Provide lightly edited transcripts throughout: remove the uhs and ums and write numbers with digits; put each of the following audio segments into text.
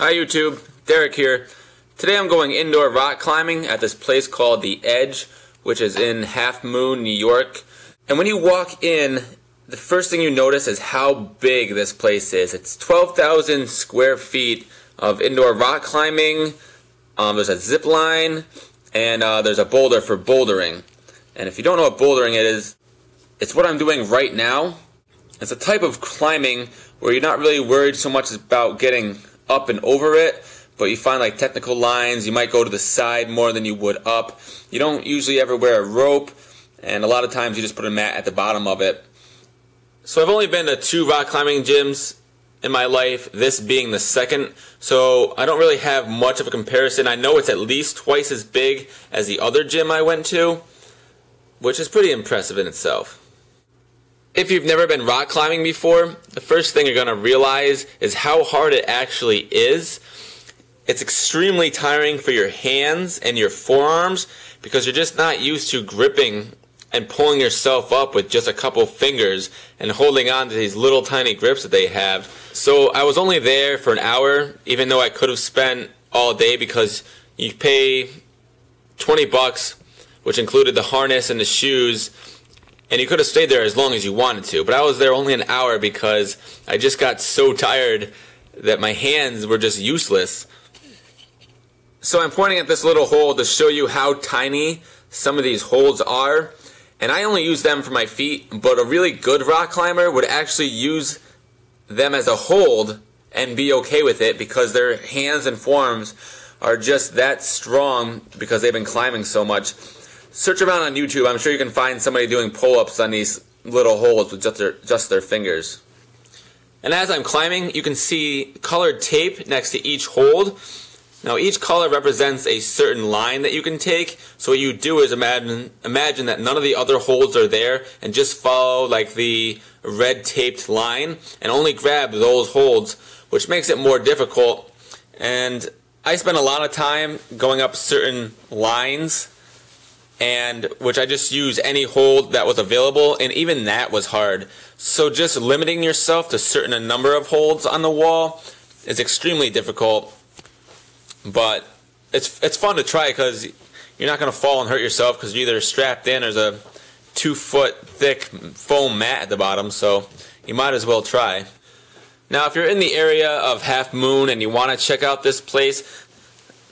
Hi YouTube, Derek here. Today I'm going indoor rock climbing at this place called The Edge, which is in Halfmoon, New York. And when you walk in, the first thing you notice is how big this place is. It's 12,000 square feet of indoor rock climbing. There's a zip line, and there's a boulder for bouldering. And if you don't know what bouldering is, it's what I'm doing right now. It's a type of climbing where you're not really worried so much about getting up and over it, but you find like technical lines. You might go to the side more than you would up. You don't usually ever wear a rope, and a lot of times you just put a mat at the bottom of it. So I've only been to 2 rock climbing gyms in my life, this being the second, so I don't really have much of a comparison. I know it's at least twice as big as the other gym I went to, which is pretty impressive in itself. If you've never been rock climbing before, the first thing you're going to realize is how hard it actually is. It's extremely tiring for your hands and your forearms because you're just not used to gripping and pulling yourself up with just a couple fingers and holding on to these little tiny grips that they have. So I was only there for an hour, even though I could have spent all day, because you pay 20 bucks, which included the harness and the shoes, and you could have stayed there as long as you wanted to. But I was there only an hour because I just got so tired that my hands were just useless. So I'm pointing at this little hole to show you how tiny some of these holes are. And I only use them for my feet, but a really good rock climber would actually use them as a hold and be okay with it because their hands and forearms are just that strong because they've been climbing so much. Search around on YouTube. I'm sure you can find somebody doing pull-ups on these little holes with just their fingers. And as I'm climbing, you can see colored tape next to each hold. Now each color represents a certain line that you can take. So what you do is imagine that none of the other holds are there and just follow like the red taped line and only grab those holds, which makes it more difficult. And I spent a lot of time going up certain lines, and which I just used any hold that was available, and even that was hard. So just limiting yourself to a certain number of holds on the wall is extremely difficult, but it's fun to try because you're not going to fall and hurt yourself because you're either strapped in, there's a 2-foot thick foam mat at the bottom, so you might as well try. Now if you're in the area of Halfmoon and you want to check out this place,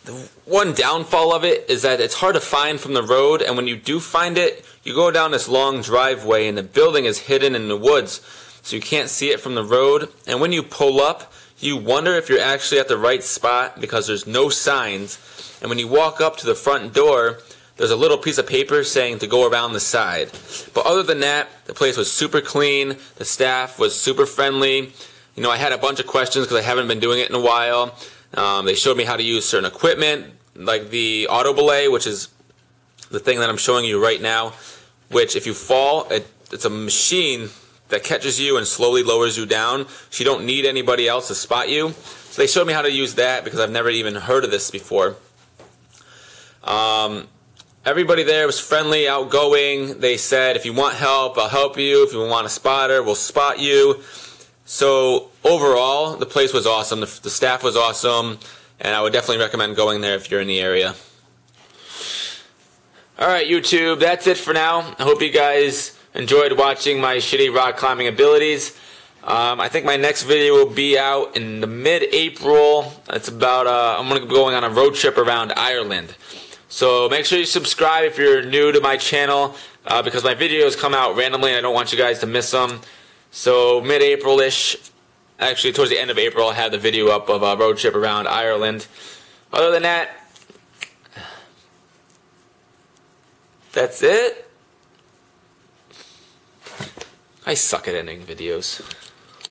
the one downfall of it is that it's hard to find from the road, and when you do find it, you go down this long driveway and the building is hidden in the woods, so you can't see it from the road. And when you pull up, you wonder if you're actually at the right spot because there's no signs. And when you walk up to the front door, there's a little piece of paper saying to go around the side. But other than that, the place was super clean, the staff was super friendly. You know, I had a bunch of questions because I haven't been doing it in a while. They showed me how to use certain equipment, like the auto belay, which is the thing that I'm showing you right now, which if you fall, it's a machine that catches you and slowly lowers you down, so you don't need anybody else to spot you. So they showed me how to use that because I've never even heard of this before. Everybody there was friendly, outgoing. They said, if you want help, I'll help you. If you want a spotter, we'll spot you. So overall, the place was awesome. The staff was awesome, and I would definitely recommend going there if you're in the area. Alright YouTube, that's it for now. I hope you guys enjoyed watching my shitty rock climbing abilities. I think my next video will be out in the mid-April. It's about, I'm going to be going on a road trip around Ireland. So make sure you subscribe if you're new to my channel, because my videos come out randomly and I don't want you guys to miss them. So mid-April-ish, actually towards the end of April, I'll have the video up of a road trip around Ireland. Other than that, that's it. I suck at ending videos.